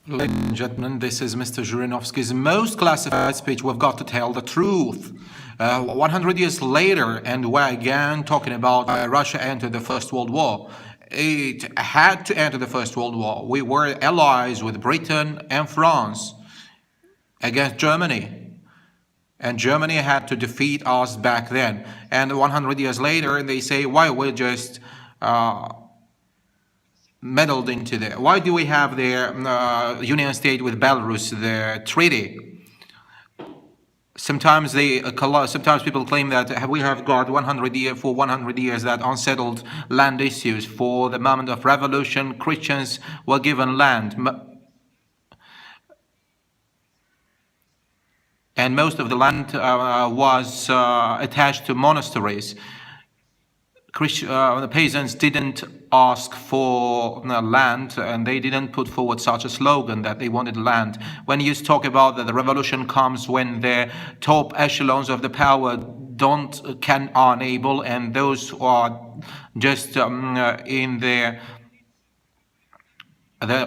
Ladies and gentlemen, this is Mr. Zhirinovsky's most classified speech. We've got to tell the truth. 100 years later, and we're again talking about Russia entered the First World War. It had to enter the First World War. We were allies with Britain and France against Germany. And Germany had to defeat us back then. And 100 years later, they say, why we just meddled into there. Why do we have the union state with Belarus, the treaty? Sometimes people claim that we have got 100 years that unsettled land issues. For the moment of revolution, Christians were given land, and most of the land was attached to monasteries. The peasants didn't ask for land, and they didn't put forward such a slogan that they wanted land. When you talk about that the revolution comes when the top echelons of the power are unable, and those who are just in the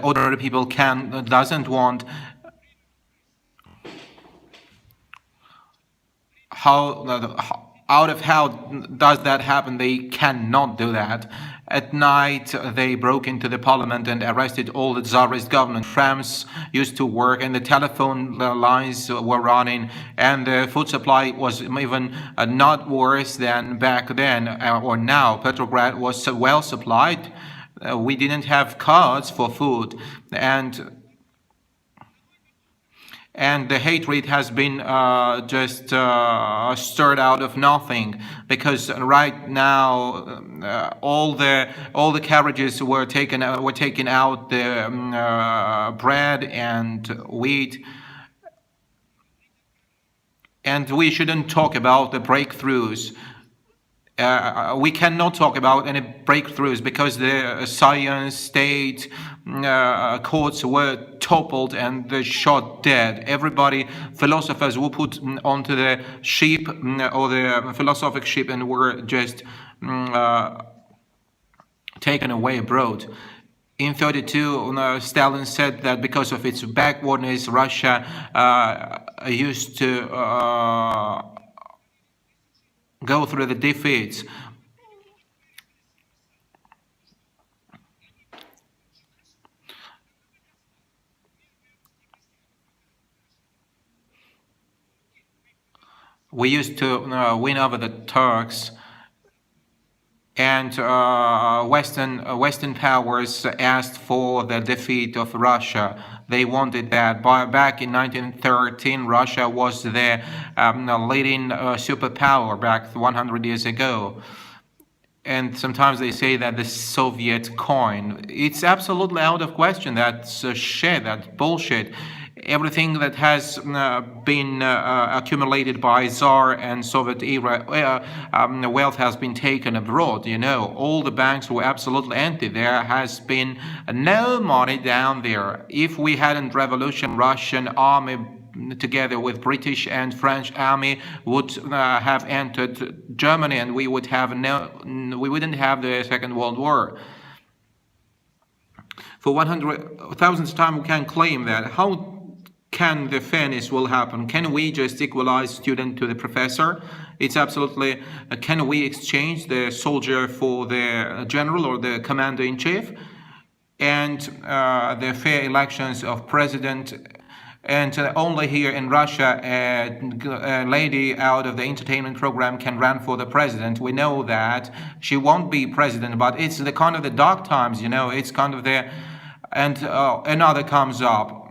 ordinary people doesn't want. How does that happen? They cannot do that. At night, they broke into the parliament and arrested all the Tsarist government. Trams used to work, and the telephone lines were running, and the food supply was even not worse than back then or now. Petrograd was well supplied. We didn't have cards for food, and the hatred has been just stirred out of nothing, because right now all the carriages were taken out the bread and wheat, and we shouldn't talk about the breakthroughs. We cannot talk about any breakthroughs because the science state courts were toppled and they shot dead. Everybody, philosophers were put onto the ship or the philosophic ship and were just taken away abroad. In 1932, Stalin said that because of its backwardness, Russia used to go through the defeats. We used to win over the Turks, and Western powers asked for the defeat of Russia. They wanted that. Back in 1913, Russia was the leading superpower back 100 years ago. And sometimes they say that the Soviet coin. It's absolutely out of question. That's shit. That's bullshit. Everything that has been accumulated by Tsar and Soviet era wealth has been taken abroad. You know, all the banks were absolutely empty. There has been no money down there. If we hadn't revolution, Russian army together with British and French army would have entered Germany, and we wouldn't have the Second World War. For 100,000th time, we can claim that. How can the fairness will happen? Can we just equalize student to the professor? It's absolutely, can we exchange the soldier for the general or the commander-in-chief? And the fair elections of president. And only here in Russia, a lady out of the entertainment program can run for the president. We know that she won't be president, but it's the kind of the dark times, you know. It's kind of the, and another comes up.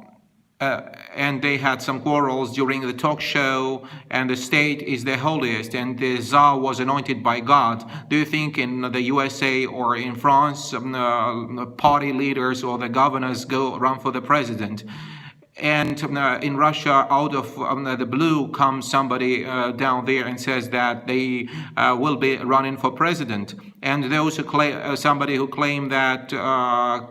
And they had some quarrels during the talk show, and the state is the holiest, and the Tsar was anointed by God. Do you think in the USA or in France, party leaders or the governors go run for the president? And in Russia, out of the blue comes somebody down there and says that they will be running for president. And those who claim, somebody who claimed that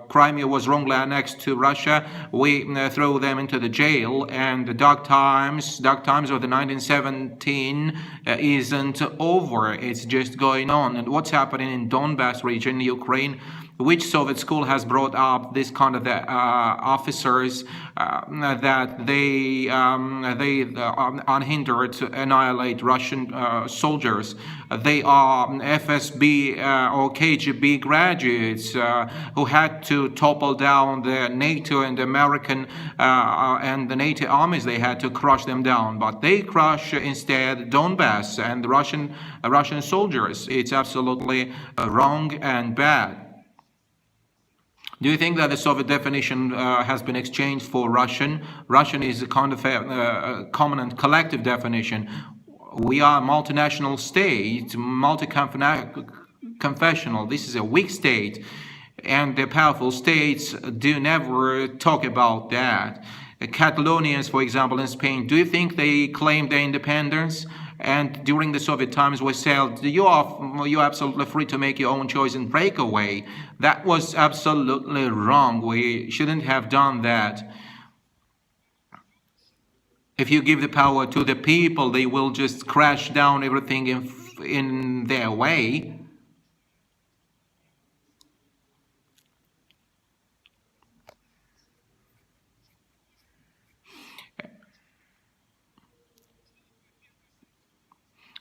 Crimea was wrongly annexed to Russia, we throw them into the jail. And the dark times of the 1917 isn't over. It's just going on. And what's happening in Donbass region, Ukraine? Which Soviet school has brought up this kind of officers that they unhindered to annihilate Russian soldiers? They are FSB or KGB graduates who had to topple down the NATO and American and the NATO armies. They had to crush them down, but they crush instead Donbass and the Russian soldiers. It's absolutely wrong and bad. Do you think that the Soviet definition has been exchanged for Russian? Russian is a kind of a common and collective definition. We are a multinational state, multi-confessional. This is a weak state, and the powerful states do never talk about that. Catalonians, for example, in Spain, do you think they claimed their independence? And during the Soviet times we said, you're absolutely free to make your own choice and break away. That was absolutely wrong. We shouldn't have done that. If you give the power to the people, they will just crash down everything in their way.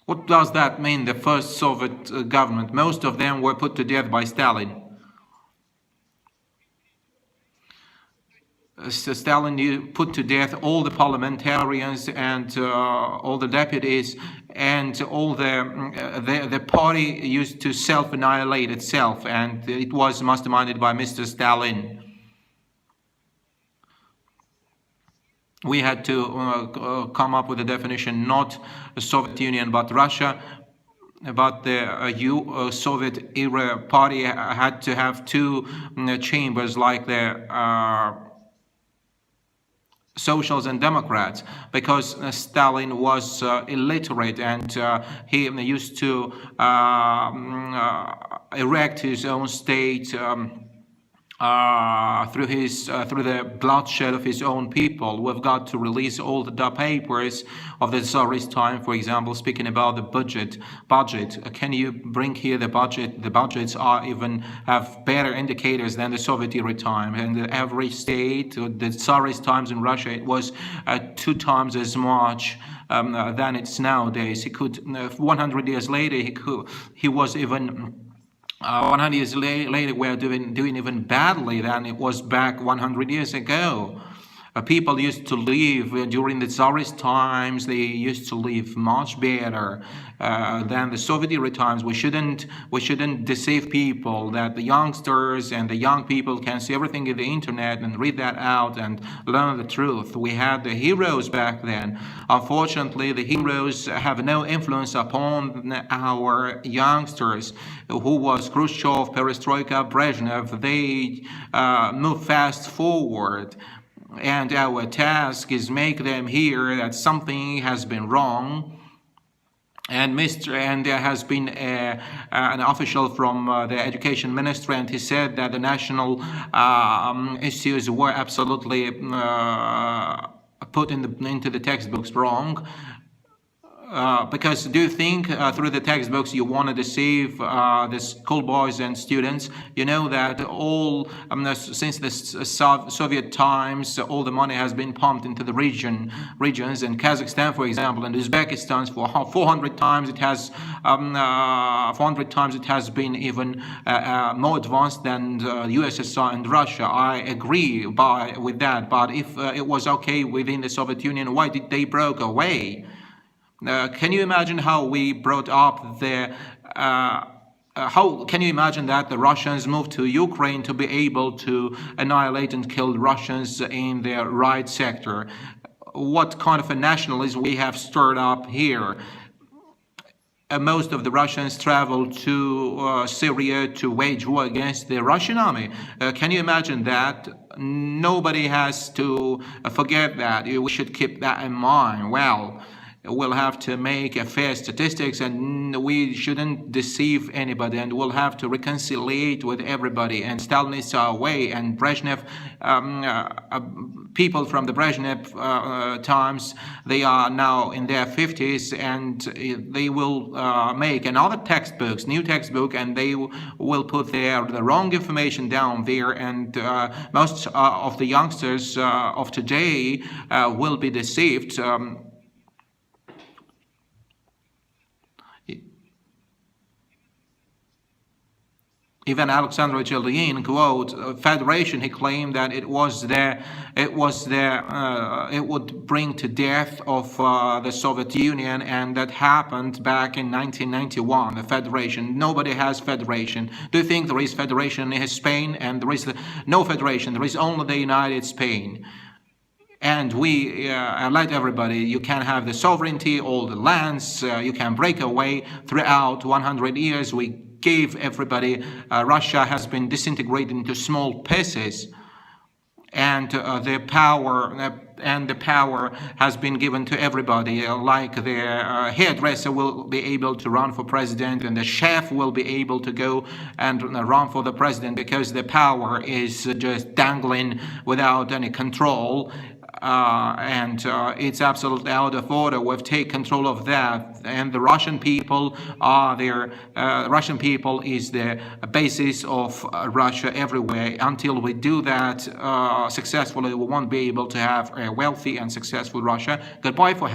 What does that mean, the first Soviet government? Most of them were put to death by Stalin. Stalin put to death all the parliamentarians and all the deputies, and all the party used to self-annihilate itself, and it was masterminded by Mr. Stalin. We had to come up with a definition, not the Soviet Union, but Russia. But the Soviet era party had to have two chambers, like the Socials and Democrats, because Stalin was illiterate, and he used to erect his own state through the bloodshed of his own people. We've got to release all the papers of the Tsarist time, for example, speaking about the budget. Can you bring here the budget? The budgets have better indicators than the Soviet era time. And every state, the Tsarist times in Russia, it was 2 times as much than it's nowadays. He could 100 years later, he was even 100 years later, we're doing even badly than it was back 100 years ago. People used to live during the Tsarist times. They used to live much better than the Soviet era times. We shouldn't deceive people that the youngsters and the young people can see everything in the internet and read that out and learn the truth. We had the heroes back then. Unfortunately, the heroes have no influence upon our youngsters. Who was Khrushchev, Perestroika, Brezhnev? They move fast forward. And our task is make them hear that something has been wrong. And there has been an official from the education ministry, and he said that the national issues were absolutely put into the textbooks wrong. Because do you think through the textbooks you want to deceive the schoolboys and students? You know that since the Soviet times, all the money has been pumped into the regions. And Kazakhstan, for example, and Uzbekistan, for 400 times it has 400 times it has been even more advanced than USSR and Russia. I agree with that. But if it was okay within the Soviet Union, why did they broke away? Can you imagine how we brought up how can you imagine that the Russians moved to Ukraine to be able to annihilate and kill Russians in their right sector? What kind of a nationalism we have stirred up here? Most of the Russians travel to Syria to wage war against the Russian army. Can you imagine that? Nobody has to forget that. We should keep that in mind. Well, we'll have to make a fair statistics, and we shouldn't deceive anybody, and we'll have to reconciliate with everybody. And Stalin is our way, and Brezhnev, people from the Brezhnev times, they are now in their 50s, and they will make another textbooks, new textbook, and they will put the wrong information down there, and most of the youngsters of today will be deceived. Ivan Alexandrovich Ilyin, quote, "Federation." He claimed that it would bring to death of the Soviet Union, and that happened back in 1991. The federation. Nobody has federation. Do you think there is federation in Spain? And there is no federation. There is only the United Spain. And we let everybody, you can have the sovereignty, all the lands, you can break away. Throughout 100 years, we gave everybody, Russia has been disintegrated into small pieces, and the power has been given to everybody. Like the hairdresser will be able to run for president, and the chef will be able to go and run for the president, because the power is just dangling without any control. And it's absolutely out of order. We've taken control of that, and the Russian people are there. Russian people is the basis of Russia everywhere. Until we do that successfully, we won't be able to have a wealthy and successful Russia. Goodbye for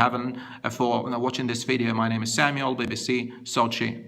watching this video. My name is Samuel, BBC, Sochi.